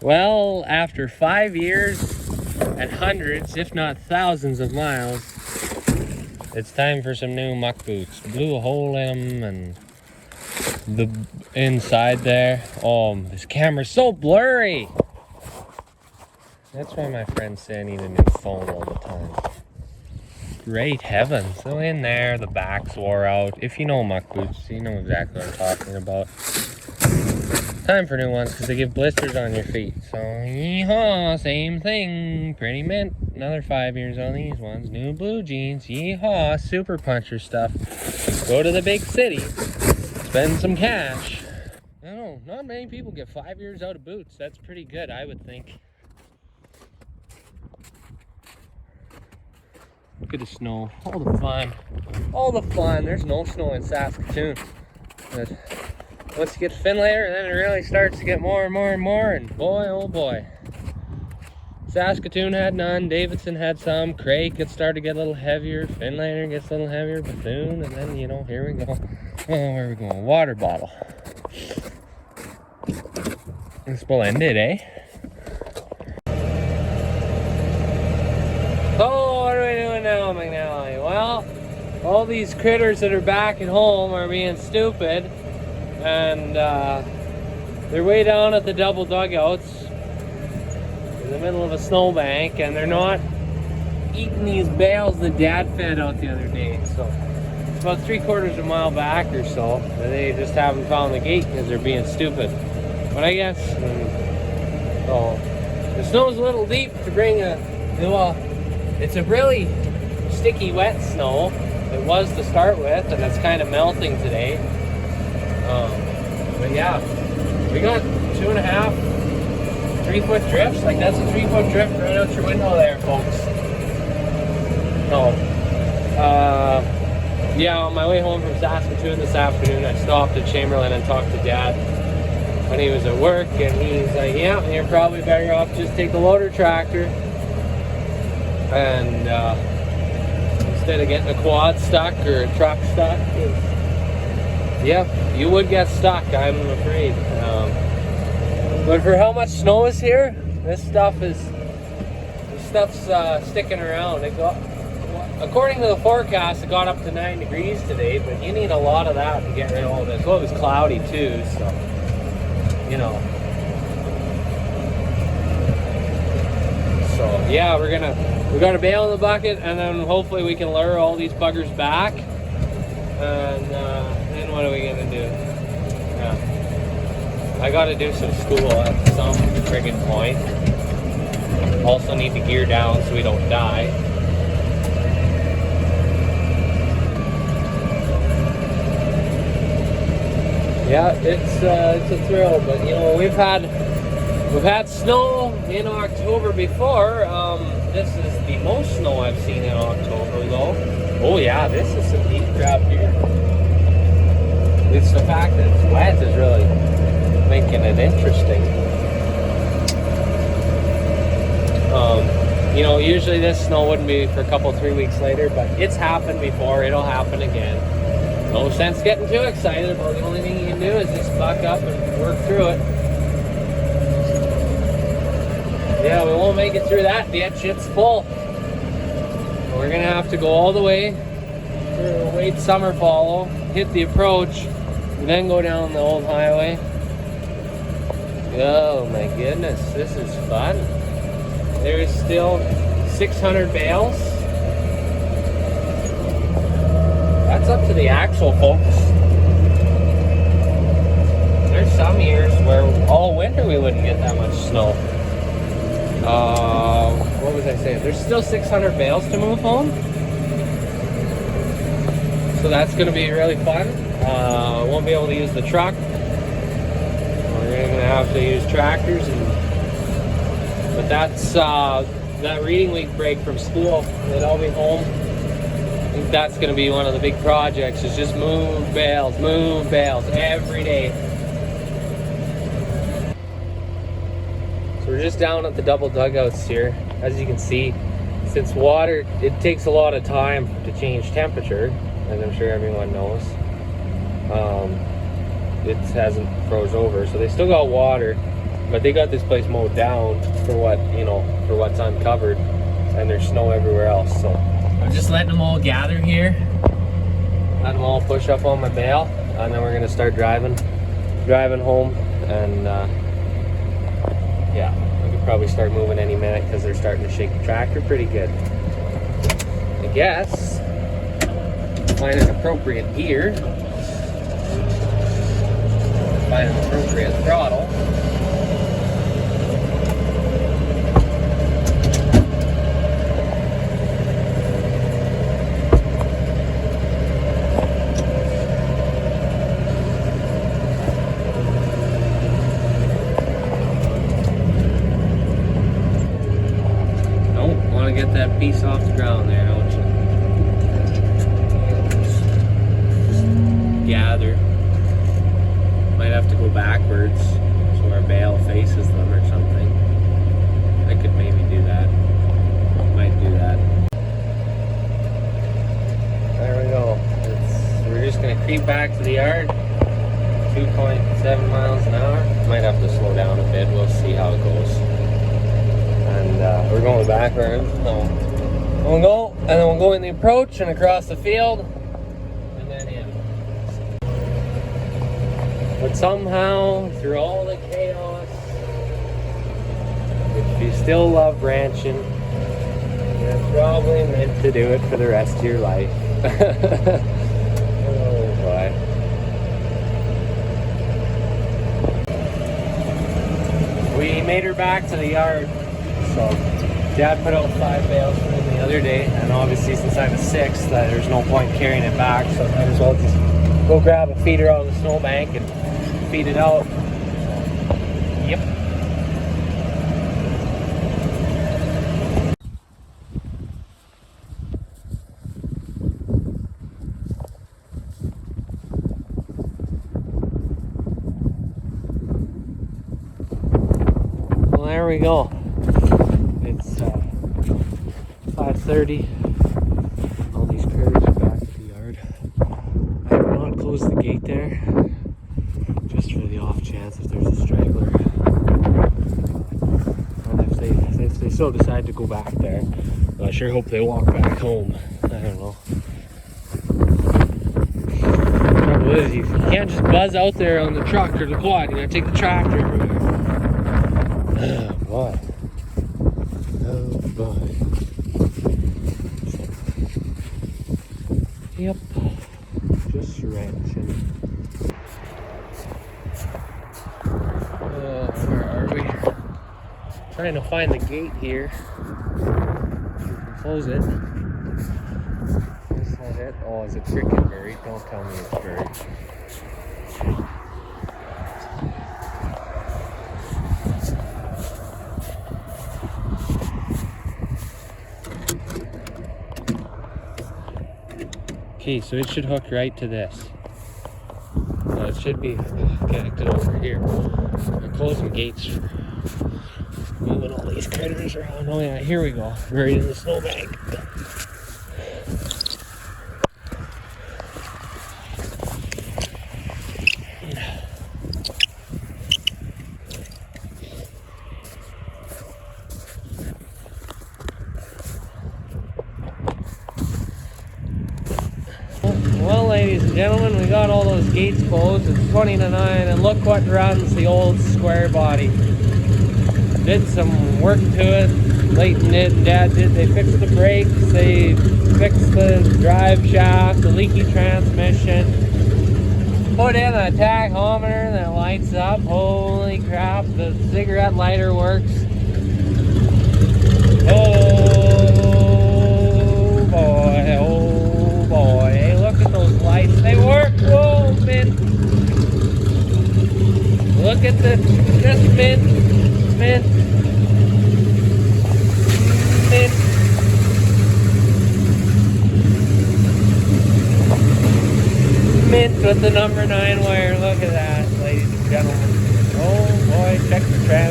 Well, after 5 years and hundreds, if not thousands of miles, it's time for some new muck boots. Blew a hole in them and the inside there. Oh, this camera's so blurry. That's why my friends say I need a new phone all the time. Great heavens. So in there, the backs wore out. If you know muck boots, you know exactly what I'm talking about. Time for new ones because they give blisters on your feet. So, yeehaw, same thing. Pretty mint. Another 5 years on these ones. New blue jeans. Yeehaw, super puncher stuff. Go to the big city. Spend some cash. I don't know, not many people get 5 years out of boots. That's pretty good, I would think. Look at the snow. All the fun. All the fun. There's no snow in Saskatoon. But once you get to Finlater, then it really starts to get more and more and more, and boy, oh boy. Saskatoon had none, Davidson had some, Craig gets started to get a little heavier, Finlater gets a little heavier, Bethune, and then, you know, here we go. Oh, where are we going? Water bottle. It's splendid, eh? So, what are we doing now, McNally? Well, all these critters that are back at home are being stupid. And they're way down at the double dugouts in the middle of a snowbank, and they're not eating these bales that Dad fed out the other day. So it's about 3/4 of a mile back or so, and they just haven't found the gate because they're being stupid. But I guess so. The snow's a little deep to bring well, it's a really sticky, wet snow. It was to start with, and it's kind of melting today. But yeah, we got 2.5, 3-foot drifts. Like, that's a 3-foot drift right out your window there, folks. So, yeah, on my way home from Saskatoon this afternoon, I stopped at Chamberlain and talked to Dad when he was at work, and he's like, yeah, you're probably better off just take the loader tractor and instead of getting a quad stuck or a truck stuck. Yep, you would get stuck, I'm afraid. But for how much snow is here, this stuff's sticking around. According to the forecast, it got up to 9 degrees today, but you need a lot of that to get rid of all this. Well, it was cloudy too, so, you know. So yeah, we got a bale in the bucket, and then hopefully we can lure all these buggers back. And then what are we gonna do? Yeah, I gotta do some school at some friggin' point. Also need to gear down so we don't die. Yeah, it's a thrill, but you know, we've had snow in October before. This is the most snow I've seen in October though. Oh yeah, this is some deep crap here. It's the fact that it's wet is really making it interesting. You know, usually this snow wouldn't be for a couple, 3 weeks later, but it's happened before, it'll happen again. No sense getting too excited, but the only thing you can do is just buck up and work through it. Yeah, we won't make it through that ditch, it's full. We're gonna have to go all the way through Wade Summer Follow, hit the approach, and then go down the old highway. Oh my goodness, this is fun. There's still 600 bales. That's up to the axle, folks. There's some years where all winter we wouldn't get that much snow. What was I saying? There's still 600 bales to move home. So that's going to be really fun. Won't be able to use the truck. We're going to have to use tractors. But that's that reading week break from school that I'll be home. I think that's going to be one of the big projects, is just move bales every day. So we're just down at the double dugouts here. As you can see, since water, it takes a lot of time to change temperature, as I'm sure everyone knows. It hasn't froze over, so they still got water. But they got this place mowed down for what, you know, for what's uncovered, and there's snow everywhere else. So I'm just letting them all gather here, letting them all push up on my bale, and then we're gonna start driving home. And yeah, we could probably start moving any minute because they're starting to shake the tractor pretty good. I guess find an appropriate gear, find an appropriate throttle. Get that piece off the ground there, don't you? Just gather. Might have to go backwards so our bale faces them or something. I could maybe do that. Might do that. There we go. We're just gonna creep back to the yard. 2.7 miles an hour. Might have to slow down a bit. We'll see how it goes. And we're going backwards. So we'll go, and then we'll go in the approach and across the field, and then in. But somehow, through all the chaos, if you still love ranching, you're probably meant to do it for the rest of your life. Oh boy. We made her back to the yard. So Dad put out 5 bales for me the other day, and obviously since I'm a 6th, there's no point carrying it back, so I might as well just go grab a feeder out of the snowbank and feed it out. Yep. Well, there we go. It's 5:30. All these critters are back at the yard. I have not closed the gate there, just for the off chance if there's a straggler. And if they so decide to go back there, I sure hope they walk back home. I don't know. The trouble is, you can't just buzz out there on the truck or the quad. You gotta take the tractor everywhere. Oh boy. Oh boy. Yep. Just ranching. Where are we? Trying to find the gate here. You can close it. Is that it? Oh, is it freaking buried? Don't tell me it's buried. Okay, so it should hook right to this. So it should be connected over here. We're closing gates for moving all these critters around. Oh yeah, here we go. Right in the snowbank. Well, ladies and gentlemen, we got all those gates closed. It's 20 to 9, and look what runs the old Squarebody. Did some work to it. Leighton did, and Dad did. They fixed the brakes, they fixed the drive shaft, the leaky transmission. Put in a tachometer that lights up. Holy crap, the cigarette lighter works. Oh boy, oh boy. Hey, look at those lights. They work. Whoa, mint. Look at this mint. Mint. Mint. Mint with the number 9 wire. Look at that, ladies and gentlemen. Oh boy, check the trans.